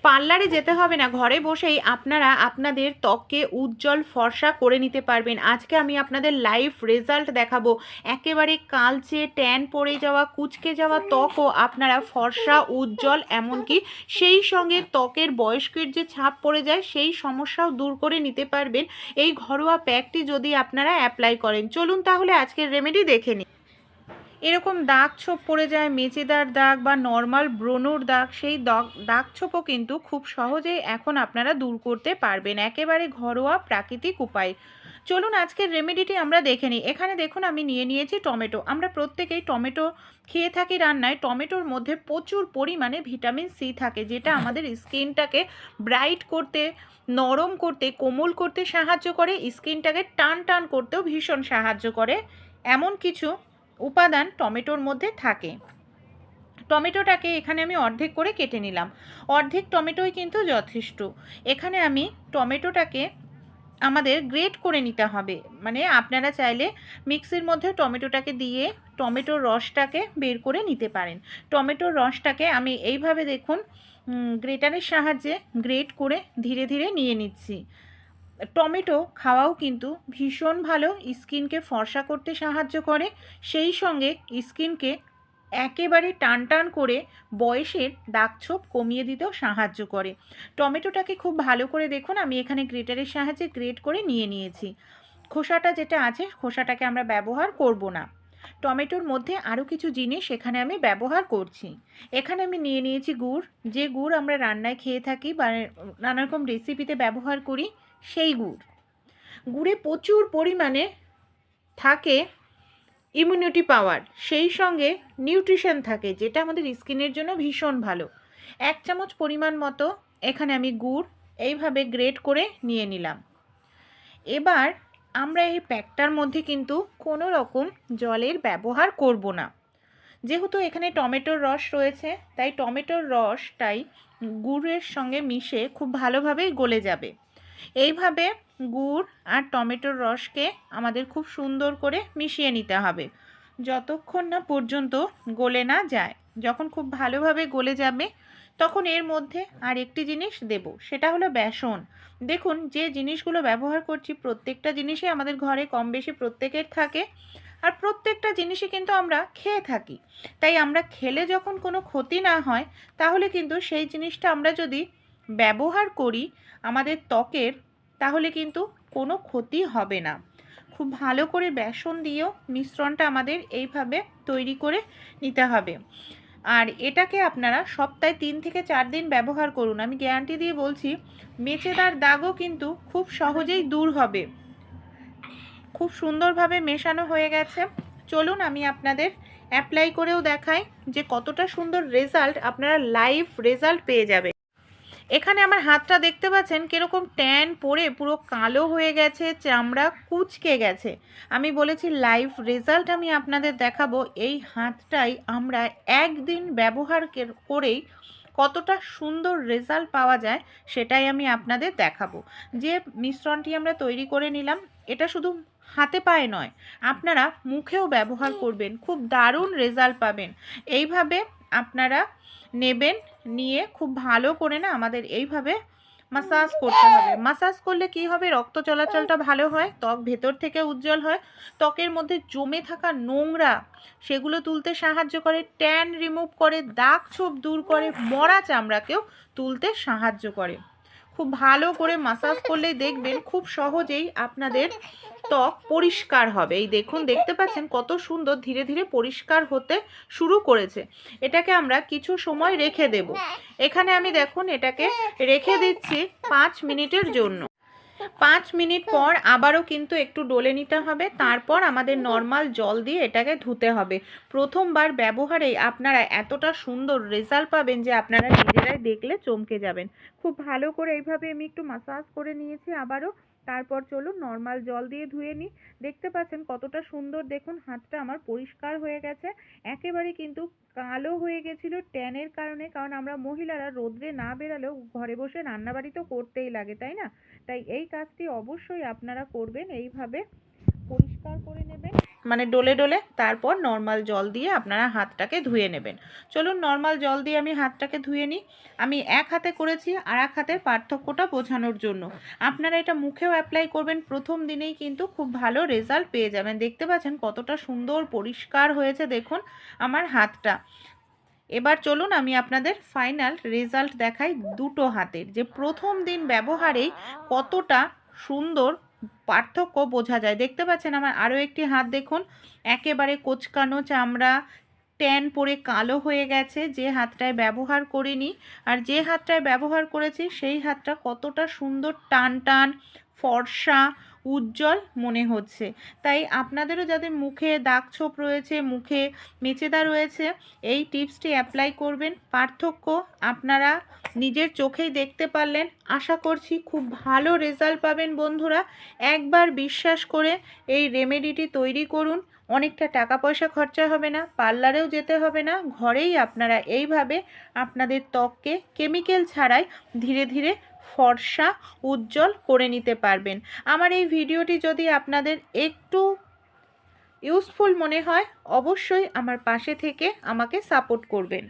পার্লারে যেতে হবে না, ঘরে বসেই আপনারা আপনাদের ত্বককে উজ্জ্বল ফর্সা করে নিতে পারবেন। আজকে আমি আপনাদের লাইভ রেজাল্ট দেখাবো। একেবারে কালচে ট্যান পড়ে যাওয়া, কুঁচকে যাওয়া ত্বকও আপনারা ফর্সা, উজ্জ্বল, এমনকি সেই সঙ্গে ত্বকের বয়স্কের যে ছাপ পড়ে যায় সেই সমস্যাও দূর করে নিতে পারবেন এই ঘরোয়া প্যাকটি যদি আপনারা অ্যাপ্লাই করেন। চলুন তাহলে আজকের রেমেডি দেখে নিই। এরকম দাগ ছোপ পড়ে যায়, মেচেদার দাগ বা নর্মাল ব্রণর দাগ, সেই দাগ ছোপও কিন্তু খুব সহজেই এখন আপনারা দূর করতে পারবেন একেবারে ঘরোয়া প্রাকৃতিক উপায়। চলুন আজকের রেমেডিটি আমরা দেখে নিই। এখানে দেখুন আমি নিয়ে নিয়েছি টমেটো। আমরা প্রত্যেকেই টমেটো খেয়ে থাকি রান্নায়। টমেটোর মধ্যে প্রচুর পরিমাণে ভিটামিন সি থাকে, যেটা আমাদের স্কিনটাকে ব্রাইট করতে, নরম করতে, কোমল করতে সাহায্য করে, স্কিনটাকে টান টান করতেও ভীষণ সাহায্য করে। এমন কিছু উপাদান টমেটোর মধ্যে থাকে। টমেটোটাকে এখানে আমি অর্ধেক করে কেটে নিলাম। অর্ধেক টমেটোই কিন্তু যথেষ্ট। এখানে আমি টমেটোটাকে আমাদের গ্রেট করে নিতে হবে, মানে আপনারা চাইলে মিক্সির মধ্যে টমেটোটাকে দিয়ে টমেটোর রসটাকে বের করে নিতে পারেন। টমেটোর রসটাকে আমি এইভাবে দেখুন গ্রেটারের সাহায্যে গ্রেট করে ধীরে ধীরে নিয়ে নিচ্ছি। টমেটো খাওয়াও কিন্তু ভীষণ ভালো, স্কিনকে ফর্সা করতে সাহায্য করে, সেই সঙ্গে স্কিনকে একেবারে টান টান করে বয়সের দাগছোপ কমিয়ে দিতেও সাহায্য করে। টমেটোটাকে খুব ভালো করে দেখুন আমি এখানে গ্রেটারের সাহায্যে গ্রেট করে নিয়ে নিয়েছি। খোসাটা যেটা আছে খোসাটাকে আমরা ব্যবহার করব না। টমেটোর মধ্যে আরও কিছু জিনিস এখানে আমি ব্যবহার করছি। এখানে আমি নিয়ে নিয়েছি গুড়, যে গুড় আমরা রান্নায় খেয়ে থাকি বা নানা রকম রেসিপিতে ব্যবহার করি সেই গুড়। গুড়ে প্রচুর পরিমাণে থাকে ইমিউনিটি পাওয়ার, সেই সঙ্গে নিউট্রিশন থাকে, যেটা আমাদের স্কিনের জন্য ভীষণ ভালো। 1 চামচ পরিমাণ মতো এখানে আমি গুড় এইভাবে গ্রেট করে নিয়ে নিলাম। এবার আমরা এই প্যাকটার মধ্যে কিন্তু কোনো রকম জলের ব্যবহার করব না। যেহেতু এখানে টমেটোর রস রয়েছে, তাই টমেটোর রসটাই গুড়ের সঙ্গে মিশে খুব ভালোভাবেই গলে যাবে। এইভাবে গুড় আর টমেটোর রসকে আমাদের খুব সুন্দর করে মিশিয়ে নিতে হবে যতক্ষণ না পর্যন্ত গলে না যায়। যখন খুব ভালোভাবে গলে যাবে তখন এর মধ্যে আর একটি জিনিস দেব, সেটা হলো বেসন। দেখুন যে জিনিসগুলো ব্যবহার করছি প্রত্যেকটা জিনিসই আমাদের ঘরে কম বেশি প্রত্যেকের থাকে, আর প্রত্যেকটা জিনিসই কিন্তু আমরা খেয়ে থাকি। তাই আমরা খেলে যখন কোনো ক্ষতি না হয়, তাহলে কিন্তু সেই জিনিসটা আমরা যদি ব্যবহার করি আমাদের ত্বকের, তাহলে কিন্তু কোনো ক্ষতি হবে না। খুব ভালো করে বেসন দিয়েও মিশ্রণটা আমাদের এইভাবে তৈরি করে নিতে হবে। আর এটাকে আপনারা সপ্তাহে 3 থেকে 4 দিন ব্যবহার করুন। আমি গ্যারান্টি দিয়ে বলছি মেচেদার দাগও কিন্তু খুব সহজেই দূর হবে। খুব সুন্দরভাবে মেশানো হয়ে গেছে। চলুন আমি আপনাদের অ্যাপ্লাই করেও দেখাই যে কতটা সুন্দর রেজাল্ট, আপনারা লাইভ রেজাল্ট পেয়ে যাবে। এখানে আমার হাতটা দেখতে পাচ্ছেন কীরকম ট্যান পড়ে পুরো কালো হয়ে গেছে, চামড়া কুঁচকে গেছে। আমি বলেছি লাইভ রেজাল্ট আমি আপনাদের দেখাবো। এই হাতটাই আমরা একদিন ব্যবহার করেই কতটা সুন্দর রেজাল্ট পাওয়া যায় সেটাই আমি আপনাদের দেখাবো। যে মিশ্রণটি আমরা তৈরি করে নিলাম, এটা শুধু হাতে পায়ে নয়, আপনারা মুখেও ব্যবহার করবেন, খুব দারুণ রেজাল্ট পাবেন। এইভাবে আপনারা নেবেন, নিয়ে খুব ভালো করে না আমাদের এইভাবে মাসাজ করতে হবে। মাসাজ করলে কি হবে, রক্ত চলাচলটা ভালো হয়, ত্বক ভেতর থেকে উজ্জ্বল হয়, ত্বকের মধ্যে জমে থাকা নোংরা সেগুলো তুলতে সাহায্য করে, ট্যান রিমুভ করে, দাগ ছোপ দূর করে, মরা চামড়াকেও তুলতে সাহায্য করে। খুব ভালো করে মাসাজ করলেই দেখবেন খুব সহজেই আপনাদের ত্বক পরিষ্কার হবে। এই দেখুন দেখতে পাচ্ছেন কত সুন্দর ধীরে ধীরে পরিষ্কার হতে শুরু করেছে। এটাকে আমরা কিছু সময় রেখে দেব। এখানে আমি দেখুন এটাকে রেখে দিচ্ছি 5 মিনিটের জন্য। 5 মিনিট পর আবারও কিন্তু একটু ডলে নিতে হবে, তারপর আমাদের নর্মাল জল দিয়ে এটাকে ধুতে হবে। প্রথমবার ব্যবহারেই আপনারা এতটা সুন্দর রেজাল্ট পাবেন যে আপনারা নিজেরাই দেখলে চমকে যাবেন। খুব ভালো করে এইভাবে আমি একটু মাসাজ করে নিয়েছি আবারও। তারপর চলুন নর্মাল জল দিয়ে ধুয়ে নিই। দেখতে পাচ্ছেন কতটা সুন্দর, দেখুন হাতটা আমার পরিষ্কার হয়ে গেছে। একেবারে কিন্তু কালো হয়ে গেছিল ট্যানের কারণে, কারণ আমরা মহিলারা রোদ্রে না বেরালেও ঘরে বসে রান্নাবাড়ি তো করতেই লাগে, তাই না? তাই এই কাজটি অবশ্যই আপনারা করবেন, এইভাবে পরিষ্কার করে নেবেন। মানে ডলে ডলে, তারপর নর্মাল জল দিয়ে আপনারা হাতটাকে ধুয়ে নেবেন। চলুন নর্মাল জল দিয়ে আমি হাতটাকে ধুয়ে নিই। আমি এক হাতে করেছি, আর এক হাতের পার্থক্যটা বোঝানোর জন্য। আপনারা এটা মুখেও অ্যাপ্লাই করবেন, প্রথম দিনেই কিন্তু খুব ভালো রেজাল্ট পেয়ে যাবেন। দেখতে পাচ্ছেন কতটা সুন্দর পরিষ্কার হয়েছে দেখুন আমার হাতটা। এবার চলুন আমি আপনাদের ফাইনাল রেজাল্ট দেখাই দুটো হাতের, যে প্রথম দিন ব্যবহারেই কতটা সুন্দর পার্থক্য বোঝা যায়। দেখতে পাচ্ছেন আমার আরও একটি হাত দেখুন, একেবারে কোঁচকানো চামড়া, ট্যান পড়ে কালো হয়ে গেছে যে হাতটায় ব্যবহার করিনি। আর যে হাতটায় ব্যবহার করেছি সেই হাতটা কতটা সুন্দর টান টান, ফর্সা, উজ্জ্বল মনে হচ্ছে। তাই আপনাদেরও যাদের মুখে দাগ ছোপ রয়েছে, মুখে মেচেদা রয়েছে, এই টিপসটি অ্যাপ্লাই করবেন। পার্থক্য আপনারা নিজের চোখেই দেখতে পারলেন। আশা করছি খুব ভালো রেজাল্ট পাবেন বন্ধুরা। একবার বিশ্বাস করে এই রেমেডিটি তৈরি করুন। অনেকটা টাকা পয়সা খরচা হবে না, পার্লারেও যেতে হবে না, ঘরেই আপনারা এইভাবে আপনাদের ত্বককে কেমিক্যাল ছাড়াই ধীরে ধীরে ফর্সা, উজ্জ্বল করে নিতে পারবেন। আমার এই ভিডিওটি যদি আপনাদের একটু ইউজফুল মনে হয়, অবশ্যই আমার পাশে থেকে আমাকে সাপোর্ট করবেন।